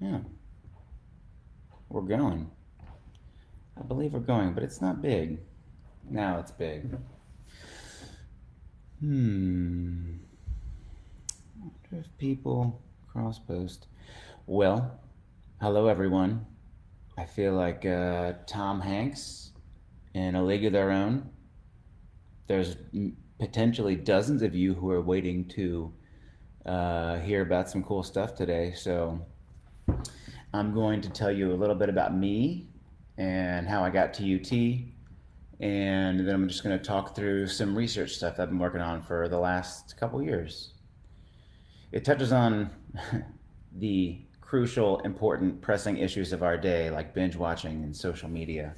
Yeah, we're going. I believe we're going, but it's not big. Now it's big. Hmm. I wonder if people cross post. Well, hello everyone. I feel like Tom Hanks in A League of Their Own. There's potentially dozens of you who are waiting to hear about some cool stuff today. So I'm going to tell you a little bit about me and how I got to UT. And then I'm just going to talk through some research stuff I've been working on for the last couple years. It touches on the crucial, important, pressing issues of our day, like binge watching and social media.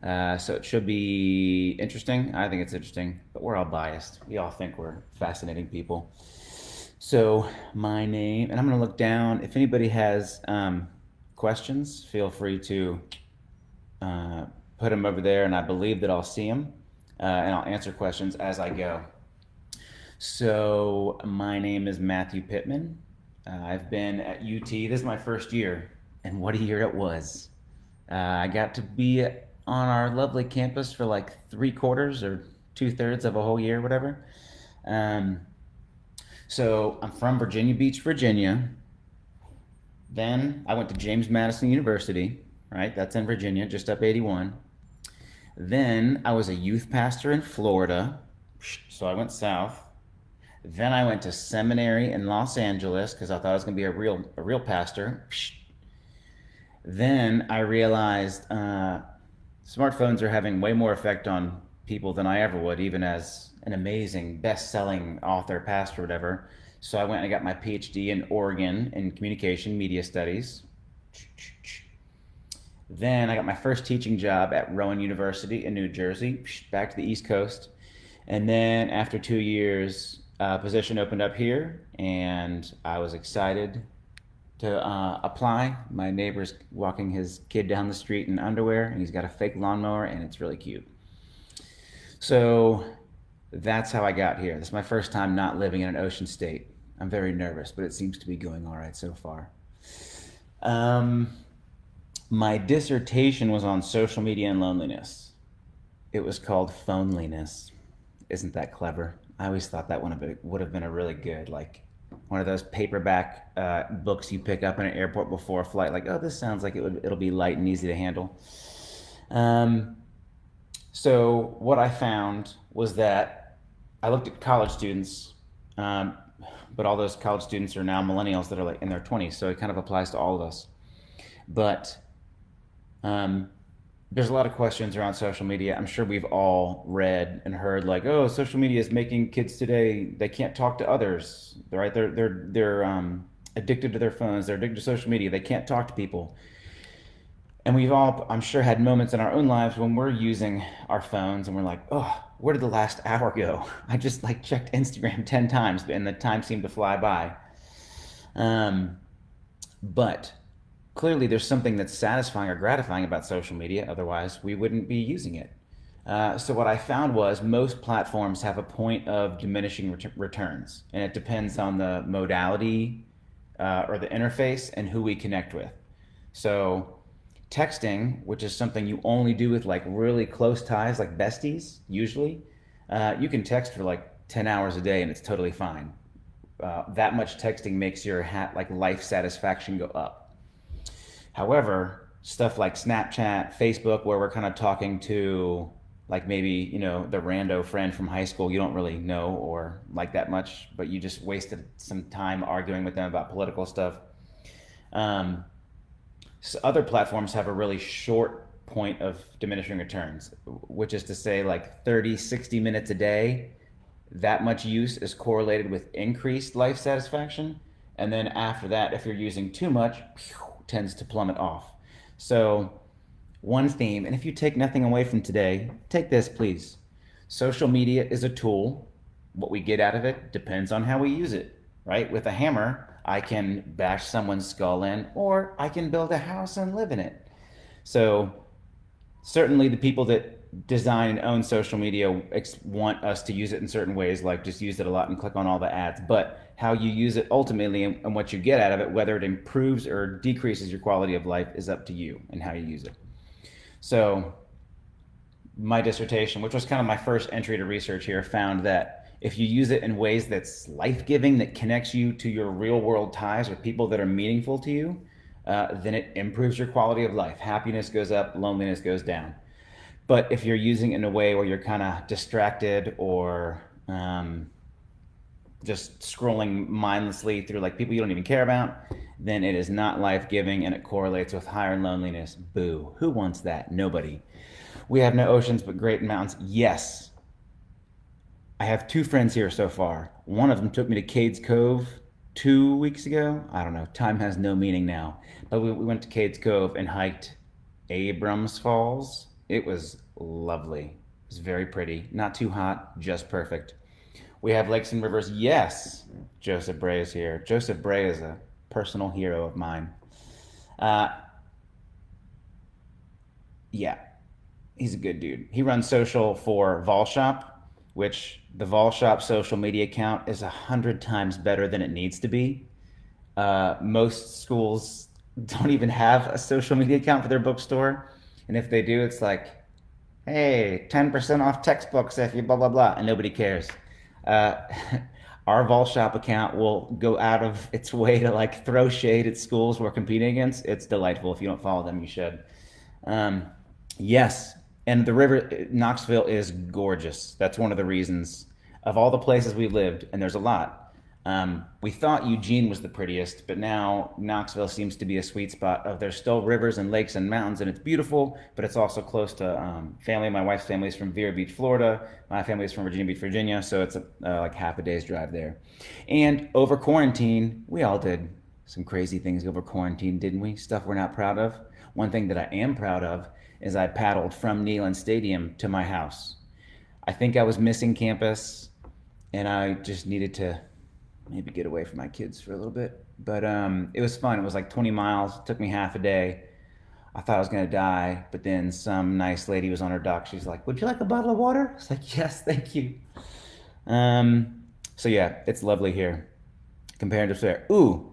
So it should be interesting. I think it's interesting, but we're all biased. We all think we're fascinating people. So my name, and I'm going to look down. If anybody has questions, feel free to put them over there, and I believe that I'll see them, and I'll answer questions as I go. So my name is Matthew Pittman. I've been at UT. This is my first year, and what a year it was. I got to be on our lovely campus for like 3/4 or 2/3 of a whole year, whatever. Um, so I'm from Virginia Beach, Virginia. Then I went to James Madison University, right? That's in Virginia, just up 81. Then I was a youth pastor in Florida, so I went south. Then I went to seminary in Los Angeles because I thought I was going to be a real pastor. Then I realized smartphones are having way more effect on people than I ever would, even as an amazing best-selling author, pastor, whatever. So I went and got my PhD in Oregon in communication media studies. Then I got my first teaching job at Rowan University in New Jersey, back to the East Coast. And then after 2 years, a position opened up here, and I was excited to apply. My neighbor's walking his kid down the street in underwear, and he's got a fake lawnmower, and it's really cute. So that's how I got here. This is my first time not living in an ocean state. I'm very nervous, but it seems to be going all right so far. Um, my dissertation was on social media and loneliness. It was called Phoneliness. Isn't that clever? I always thought that one would have been a really good, like, one of those paperback books you pick up in an airport before a flight. Like, oh, this sounds like it'll be light and easy to handle. Um, so what I found was that I looked at college students, um, but all those college students are now millennials that are like in their 20s, so it kind of applies to all of us. But um, there's a lot of questions around social media. I'm sure we've all read and heard like, oh, social media is making kids today they can't talk to others, right? They're addicted to their phones. They're addicted to social media. They can't talk to people. And we've all, I'm sure, had moments in our own lives when we're using our phones and we're like, oh, where did the last hour go? I just like checked Instagram 10 times and the time seemed to fly by. Um, but clearly there's something that's satisfying or gratifying about social media. Otherwise, we wouldn't be using it. So what I found was most platforms have a point of diminishing returns, and it depends on the modality or the interface and who we connect with. So texting, which is something you only do with like really close ties, like besties, usually, you can text for like 10 hours a day and it's totally fine. That much texting makes your like life satisfaction go up. However, stuff like Snapchat, Facebook, where we're kind of talking to like maybe, the rando friend from high school you don't really know or like that much, but you just wasted some time arguing with them about political stuff. Um, so other platforms have a really short point of diminishing returns, which is to say like 30, 60 minutes a day. That much use is correlated with increased life satisfaction. And then after that, if you're using too much, tends to plummet off. So, one theme, and if you take nothing away from today, take this, please. Social media is a tool. What we get out of it depends on how we use it, right? With a hammer, I can bash someone's skull in, or I can build a house and live in it. So, certainly the people that design and own social media want us to use it in certain ways, like just use it a lot and click on all the ads. But how you use it ultimately and what you get out of it, whether it improves or decreases your quality of life, is up to you and how you use it. So my dissertation, which was kind of my first entry to research here, found that if you use it in ways that's life-giving, that connects you to your real-world ties or people that are meaningful to you, then it improves your quality of life. Happiness goes up, loneliness goes down. But if you're using it in a way where you're kind of distracted or just scrolling mindlessly through like people you don't even care about, then it is not life-giving and it correlates with higher loneliness. Boo. Who wants that? Nobody. We have no oceans but great mountains. Yes. I have 2 friends here so far. One of them took me to Cades Cove 2 weeks ago. I don't know. Time has no meaning now. But we went to Cades Cove and hiked Abrams Falls. It was lovely. It was very pretty. Not too hot, just perfect. We have lakes and rivers. Yes. Joseph Bray is here. Joseph Bray is a personal hero of mine. Yeah. He's a good dude. He runs social for Vol Shop, which the Vol Shop social media account is 100 times better than it needs to be. Most schools don't even have a social media account for their bookstore. And if they do, it's like, hey, 10% off textbooks if you blah, blah, blah. And nobody cares. Uh, our Vol Shop account will go out of its way to like throw shade at schools we're competing against. It's delightful. If you don't follow them, you should. Yes, and the river Knoxville is gorgeous. That's one of the reasons of all the places we lived, and there's a lot. We thought Eugene was the prettiest, but now Knoxville seems to be a sweet spot of there's still rivers and lakes and mountains, and it's beautiful, but it's also close to family. My wife's family is from Vero Beach, Florida. My family is from Virginia Beach, Virginia, so it's like half a day's drive there. And over quarantine, we all did some crazy things over quarantine, didn't we? Stuff we're not proud of. One thing that I am proud of is I paddled from Neyland Stadium to my house. I think I was missing campus, and I just needed to maybe get away from my kids for a little bit. But it was fun. It was like 20 miles. It took me half a day. I thought I was gonna die, but then some nice lady was on her dock. She's like, "Would you like a bottle of water?" I was like, "Yes, thank you." So yeah, it's lovely here. Comparative fair. Ooh,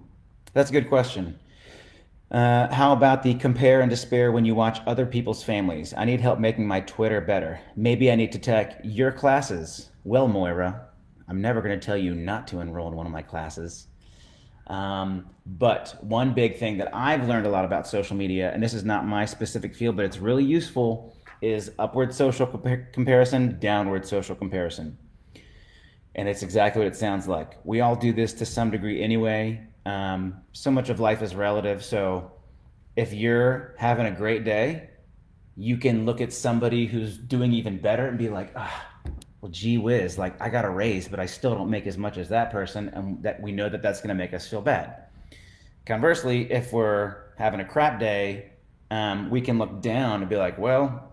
that's a good question. How about the compare and despair when you watch other people's families? I need help making my Twitter better. Maybe I need to take your classes. Well, Moira, I'm never going to tell you not to enroll in one of my classes. But one big thing that I've learned a lot about social media, and this is not my specific field, but it's really useful, is upward social comparison, downward social comparison. And it's exactly what it sounds like. We all do this to some degree anyway. So much of life is relative. So if you're having a great day, you can look at somebody who's doing even better and be like, ah, well, gee whiz, like I got a raise, but I still don't make as much as that person. And that we know that that's going to make us feel bad. Conversely, if we're having a crap day, we can look down and be like, well,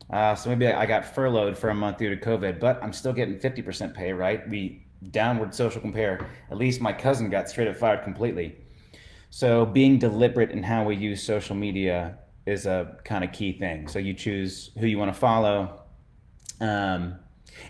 so maybe I got furloughed for a month due to COVID, but I'm still getting 50% pay, right? We downward social compare. At least my cousin got straight up fired completely. So being deliberate in how we use social media is a kind of key thing. So you choose who you want to follow.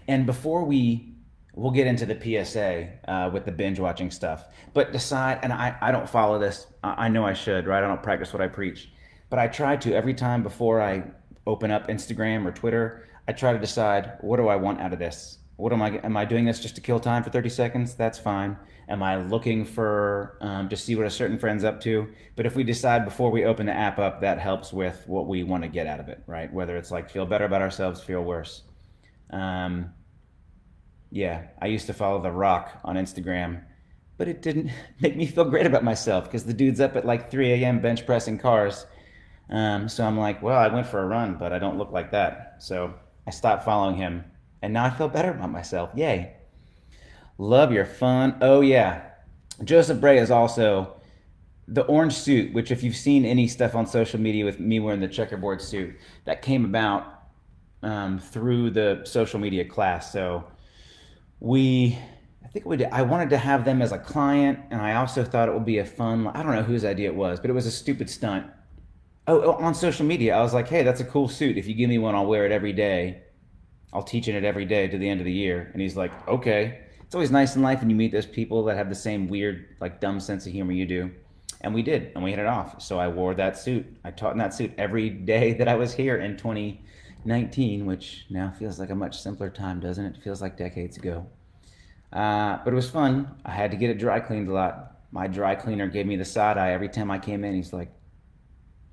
And before we'll get into the PSA with the binge watching stuff, but decide, and I don't follow this. I know I should, right? I don't practice what I preach, but I try to every time before I open up Instagram or Twitter, I try to decide, what do I want out of this? Am I doing this just to kill time for 30 seconds? That's fine. Am I looking for to see what a certain friend's up to? But if we decide before we open the app up, that helps with what we want to get out of it, right? Whether it's like feel better about ourselves, feel worse. Yeah, I used to follow The Rock on Instagram, but it didn't make me feel great about myself because the dude's up at like 3 a.m. bench pressing cars. So I'm like, well, I went for a run, but I don't look like that. So I stopped following him. And now I feel better about myself. Yay. Love your fun. Oh, yeah. Joseph Bray is also the orange suit, which if you've seen any stuff on social media with me wearing the checkerboard suit, that came about through the social media class. So I wanted to have them as a client, and I also thought it would be a fun, I don't know whose idea it was, but it was a stupid stunt. On social media, I was like, hey, that's a cool suit. If you give me one, I'll wear it every day. I'll teach in it every day to the end of the year. And he's like, okay. It's always nice in life when you meet those people that have the same weird, like dumb sense of humor you do. And we did, and we hit it off. So I wore that suit. I taught in that suit every day that I was here in 2019, which now feels like a much simpler time, doesn't it? It feels like decades ago. But it was fun. I had to get it dry cleaned a lot. My dry cleaner gave me the side eye every time I came in. He's like,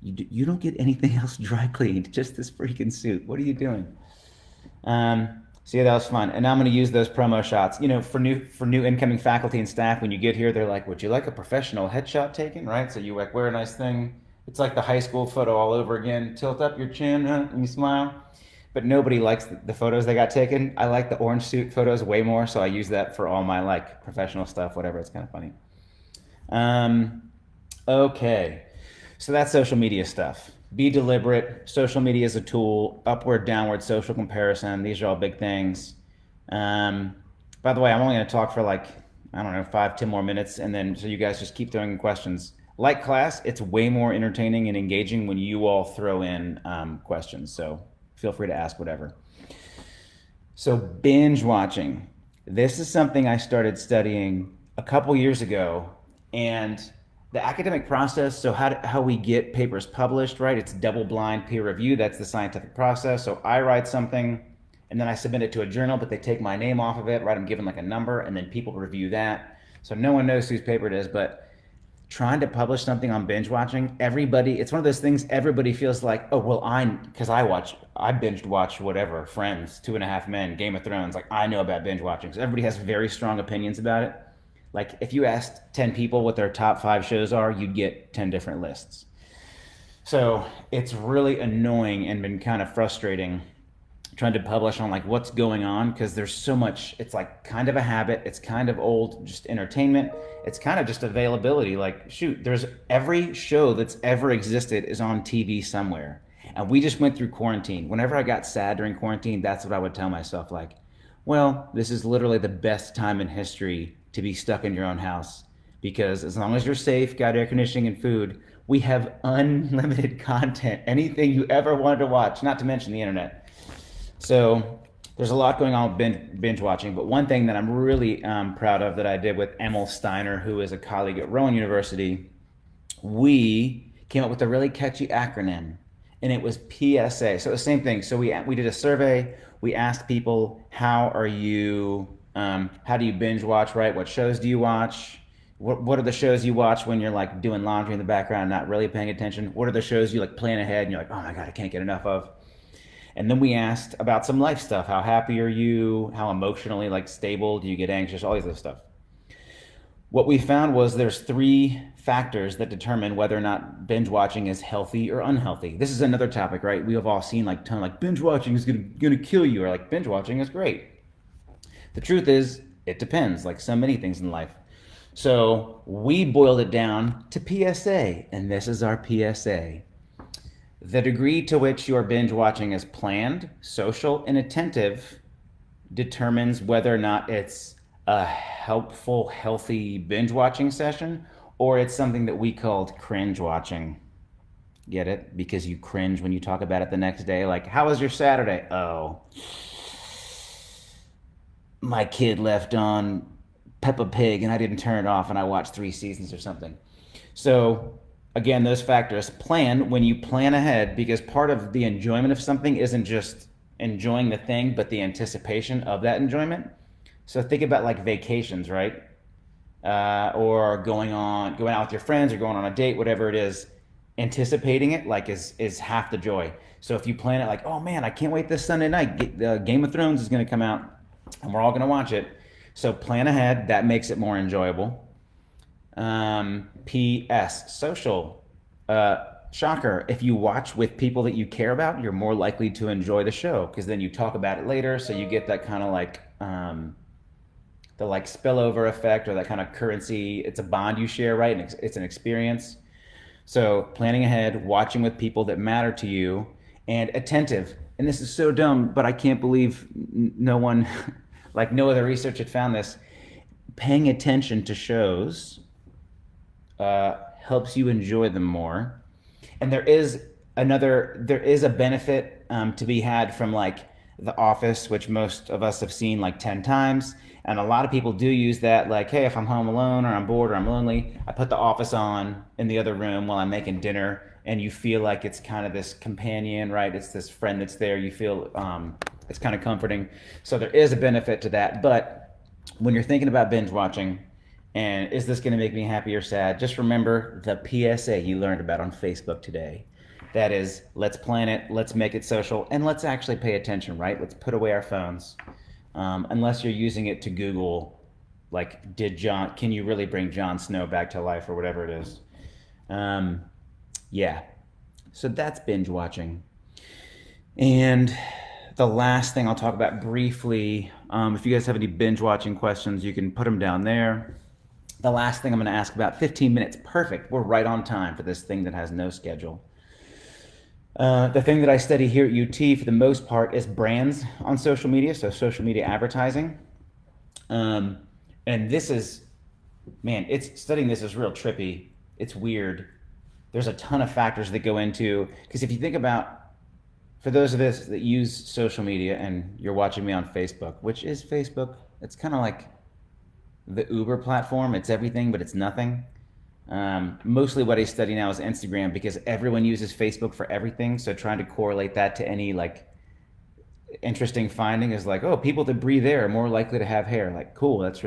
you don't get anything else dry cleaned, just this freaking suit. What are you doing? So yeah, that was fun, and now I'm going to use those promo shots. You know, for new incoming faculty and staff, when you get here, they're like, "Would you like a professional headshot taken?" Right? So you like wear a nice thing. It's like the high school photo all over again. Tilt up your chin, huh, and you smile. But nobody likes the photos they got taken. I like the orange suit photos way more, so I use that for all my like professional stuff, whatever. It's kind of funny. Um, okay. So that's social media stuff. Be deliberate. Social media is a tool. Upward, downward, social comparison. These are all big things. Um, by the way, I'm only going to talk for like, I don't know, 5, 10 more minutes. And then so you guys just keep throwing in questions. Like class, it's way more entertaining and engaging when you all throw in questions. So feel free to ask whatever. So binge watching. This is something I started studying a couple years ago, and the academic process. So how we get papers published, right? It's double blind peer review. That's the scientific process. So I write something, and then I submit it to a journal, but they take my name off of it, right? I'm given like a number, and then people review that. So no one knows whose paper it is, but trying to publish something on binge watching, everybody, it's one of those things everybody feels like, oh, well, because I binged watch whatever, Friends, Two and a Half Men, Game of Thrones, like I know about binge watching. So everybody has very strong opinions about it. Like if you asked 10 people what their top 5 shows are, you'd get 10 different lists. So it's really annoying and been kind of frustrating trying to publish on like what's going on, because there's so much. It's like kind of a habit, it's kind of old just entertainment, it's kind of just availability. Like shoot, there's every show that's ever existed is on TV somewhere, and we just went through quarantine. Whenever I got sad during quarantine, that's what I would tell myself, like, well, this is literally the best time in history to be stuck in your own house, because as long as you're safe, got air conditioning and food, we have unlimited content, anything you ever wanted to watch, not to mention the internet. So there's a lot going on with binge watching, but one thing that I'm really proud of that I did with Emil Steiner, who is a colleague at Rowan University, we came up with a really catchy acronym, and it was PSA. So the same thing. So we did a survey. We asked people, how do you binge watch, right? What shows do you watch? What are the shows you watch when you're like doing laundry in the background, not really paying attention? What are the shows you like plan ahead and you're like, oh my God, I can't get enough of? And then we asked about some life stuff. How happy are you? How emotionally like stable? Do you get anxious? All these other stuff. What we found was there's 3 factors that determine whether or not binge watching is healthy or unhealthy. This is another topic, right? We have all seen like ton like binge watching is gonna kill you, or like binge watching is great. The truth is, it depends, like so many things in life. So we boiled it down to PSA, and this is our PSA. The degree to which your binge watching is planned, social, and attentive determines whether or not it's a helpful, healthy binge watching session, or it's something that we called cringe watching. Get it? Because you cringe when you talk about it the next day. Like, how was your Saturday? Oh, my kid left on Peppa Pig and I didn't turn it off, and I watched 3 seasons or something. So again, those factors. Plan when you plan ahead, because part of the enjoyment of something isn't just enjoying the thing, but the anticipation of that enjoyment. So think about like vacations, right? Or going out with your friends, or going on a date, whatever it is. Anticipating it like is half the joy. So if you plan it like, oh man, I can't wait this Sunday night. Game of Thrones is going to come out, and we're all going to watch it. So plan ahead. That makes it more enjoyable. P.S. Social. Shocker. If you watch with people that you care about, you're more likely to enjoy the show, because then you talk about it later. So you get that kind of like the like spillover effect, or that kind of currency. It's a bond you share, right? And it's an experience. So planning ahead, watching with people that matter to you, and attentive. And this is so dumb, but I can't believe no one, like no other research had found this. Paying attention to shows helps you enjoy them more. And there is a benefit to be had from like The Office, which most of us have seen like 10 times. And a lot of people do use that, like, hey, if I'm home alone or I'm bored or I'm lonely, I put The Office on in the other room while I'm making dinner. And you feel like it's kind of this companion, right? It's this friend that's there. You feel it's kind of comforting. So there is a benefit to that. But when you're thinking about binge watching, and is this going to make me happy or sad? Just remember the PSA you learned about on Facebook today. That is, let's plan it, let's make it social, and let's actually pay attention, right? Let's put away our phones. Unless you're using it to Google, like, can you really bring Jon Snow back to life or whatever it is? Yeah. So that's binge watching. And the last thing I'll talk about briefly, if you guys have any binge watching questions, you can put them down there. The last thing I'm going to ask about, 15 minutes, perfect. We're right on time for this thing that has no schedule. The thing that I study here at UT for the most part is brands on social media, so social media advertising. And this is, man, studying this is real trippy. It's weird. There's a ton of factors that go into, because if you think about, for those of us that use social media and you're watching me on Facebook, which is Facebook, it's kind of like the Uber platform. It's everything, but it's nothing. Mostly what I study now is Instagram because everyone uses Facebook for everything. So trying to correlate that to any like interesting finding is like, oh, people that breathe air are more likely to have hair. Like, cool. That's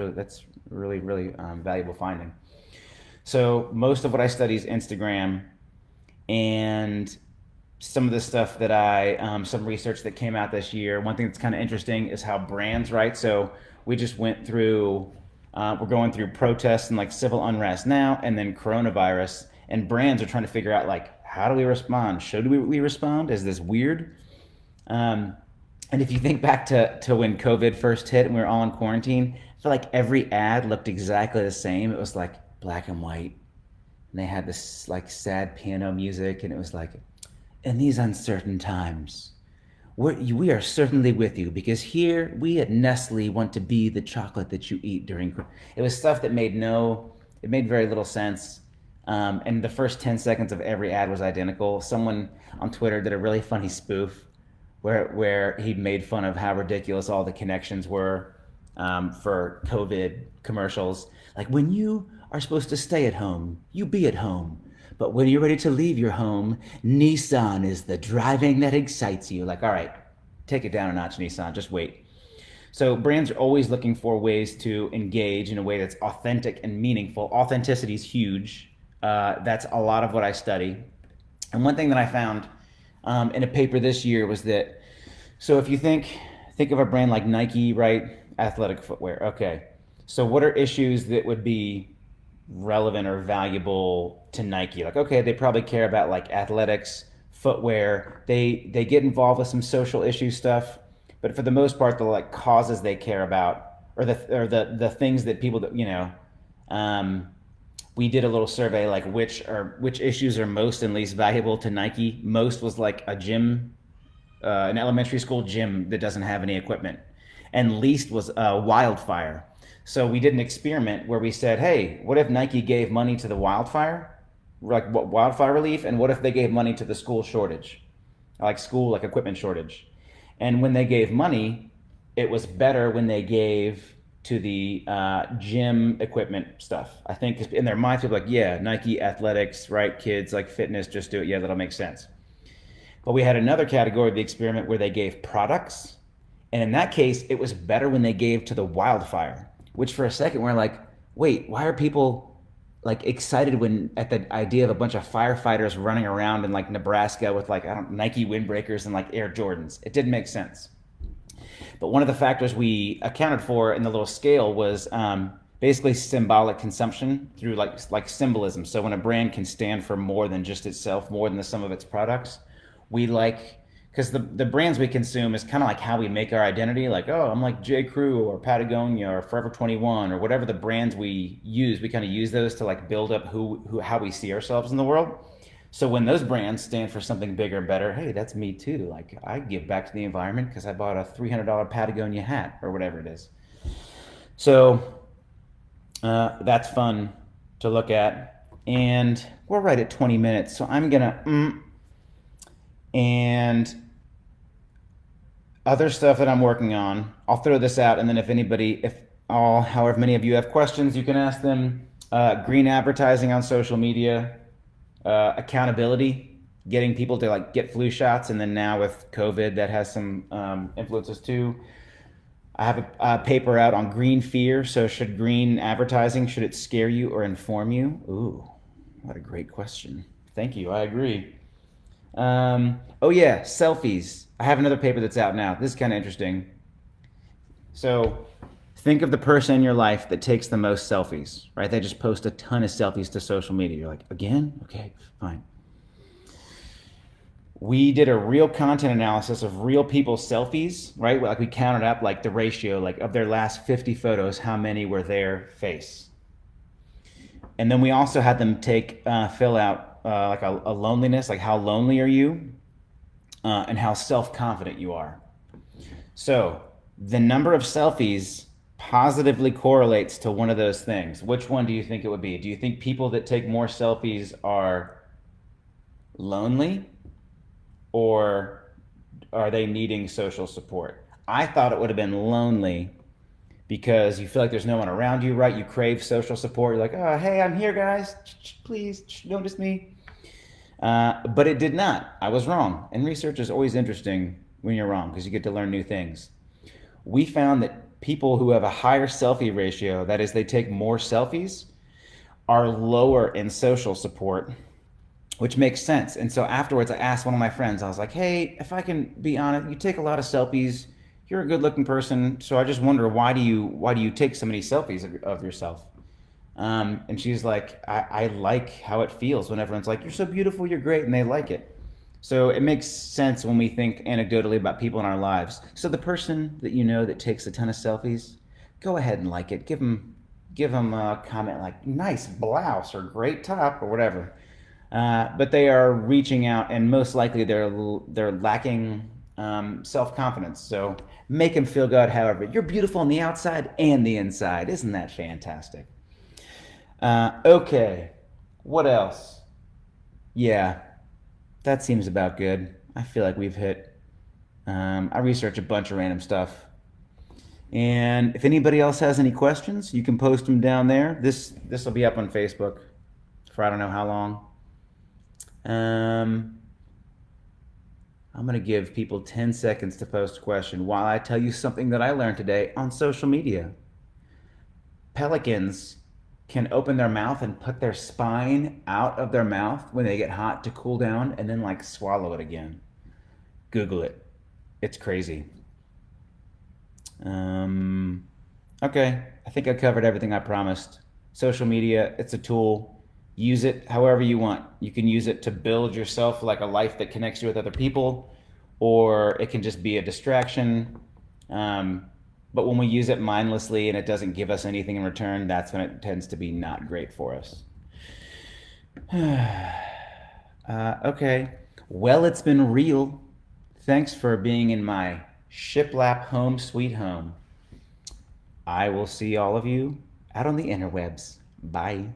really valuable finding. So most of what I study is Instagram, and some of the stuff that some research that came out this year. One thing that's kind of interesting is how brands, right? So we just went through. We're going through protests and like civil unrest now, and then coronavirus, and brands are trying to figure out like, how do we respond? Should we respond? Is this weird? And if you think back to when COVID first hit and we were all in quarantine, I feel like every ad looked exactly the same. It was like black and white, and they had this like sad piano music, and it was like, in these uncertain times, we are certainly with you, because here we at Nestle want to be the chocolate that you eat during. It was stuff that it made very little sense. And the first 10 seconds of every ad was identical. Someone on Twitter did a really funny spoof where he made fun of how ridiculous all the connections were for COVID commercials. Like, when you are supposed to stay at home, you be at home. But when you're ready to leave your home, Nissan is the driving that excites you. Like, all right, take it down a notch, Nissan. Just wait. So brands are always looking for ways to engage in a way that's authentic and meaningful. Authenticity is huge. That's a lot of what I study. And one thing that I found in a paper this year was that, so if you think of a brand like Nike, right? Athletic footwear. Okay. So what are issues that would be relevant or valuable to Nike? Like, okay, they probably care about like athletics, footwear. They get involved with some social issue stuff, but for the most part, the like causes they care about, or the things that people that we did a little survey like which issues are most and least valuable to Nike. Most was like a gym, an elementary school gym that doesn't have any equipment, and least was a wildfire. So we did an experiment where we said, hey, what if Nike gave money to the wildfire, like wildfire relief, and what if they gave money to the school shortage, like equipment shortage? And when they gave money, it was better when they gave to the gym equipment stuff. I think in their minds, people are like, yeah, Nike athletics, right? Kids like fitness, just do it. Yeah, that'll make sense. But we had another category of the experiment where they gave products. And in that case, it was better when they gave to the wildfire. Which for a second we're like, wait, why are people like excited at the idea of a bunch of firefighters running around in like Nebraska with like Nike windbreakers and like Air Jordans? It didn't make sense. But one of the factors we accounted for in the little scale was basically symbolic consumption through like symbolism. So when a brand can stand for more than just itself, more than the sum of its products, we like. Because the brands we consume is kind of like how we make our identity. Like, oh, I'm like J. Crew or Patagonia or Forever 21 or whatever the brands we use. We kind of use those to like build up how we see ourselves in the world. So when those brands stand for something bigger and better, hey, that's me too. Like, I give back to the environment because I bought a $300 Patagonia hat or whatever it is. So that's fun to look at. And we're right at 20 minutes, so I'm gonna and other stuff that I'm working on. I'll throw this out, and then however many of you have questions, you can ask them. Green advertising on social media, accountability, getting people to like get flu shots, and then now with COVID, that has some influences too. I have a paper out on green fear. So, should green advertising should it scare you or inform you? Ooh, what a great question. Thank you. I agree. Oh yeah, selfies. I have another paper that's out now. This is kind of interesting. So think of the person in your life that takes the most selfies, right? They just post a ton of selfies to social media. You're like, again? Okay, fine. We did a real content analysis of real people's selfies, right? Like we counted up like the ratio, like of their last 50 photos, how many were their face. And then we also had them fill out like a loneliness, like how lonely are you, and how self-confident you are. So the number of selfies positively correlates to one of those things. Which one do you think it would be? Do you think people that take more selfies are lonely, or are they needing social support? I thought it would have been lonely because you feel like there's no one around you, right? You crave social support. You're like, oh, hey, I'm here, guys. Please, notice me. But it did not. I was wrong. And research is always interesting when you're wrong because you get to learn new things. We found that people who have a higher selfie ratio, that is, they take more selfies, are lower in social support, which makes sense. And so afterwards, I asked one of my friends, I was like, hey, if I can be honest, you take a lot of selfies. You're a good looking person. So I just wonder, why do you take so many selfies of yourself? And she's like, I like how it feels when everyone's like, you're so beautiful, you're great, and they like it. So it makes sense when we think anecdotally about people in our lives. So the person that you know that takes a ton of selfies, go ahead and like it. Give them a comment like, nice blouse or great top or whatever. But they are reaching out, and most likely they're lacking self-confidence. So make them feel good. However, you're beautiful on the outside and the inside. Isn't that fantastic? Okay, what else? Yeah, that seems about good. I feel like we've hit. I research a bunch of random stuff. And if anybody else has any questions, you can post them down there. This will be up on Facebook for I don't know how long. I'm going to give people 10 seconds to post a question while I tell you something that I learned today on social media. Pelicans can open their mouth and put their spine out of their mouth when they get hot to cool down and then like swallow it again. Google it. It's crazy. Okay, I think I covered everything I promised. Social media, it's a tool. Use it however you want. You can use it to build yourself like a life that connects you with other people, or it can just be a distraction. But when we use it mindlessly and it doesn't give us anything in return, that's when it tends to be not great for us. Okay. Well, it's been real. Thanks for being in my shiplap home sweet home. I will see all of you out on the interwebs. Bye.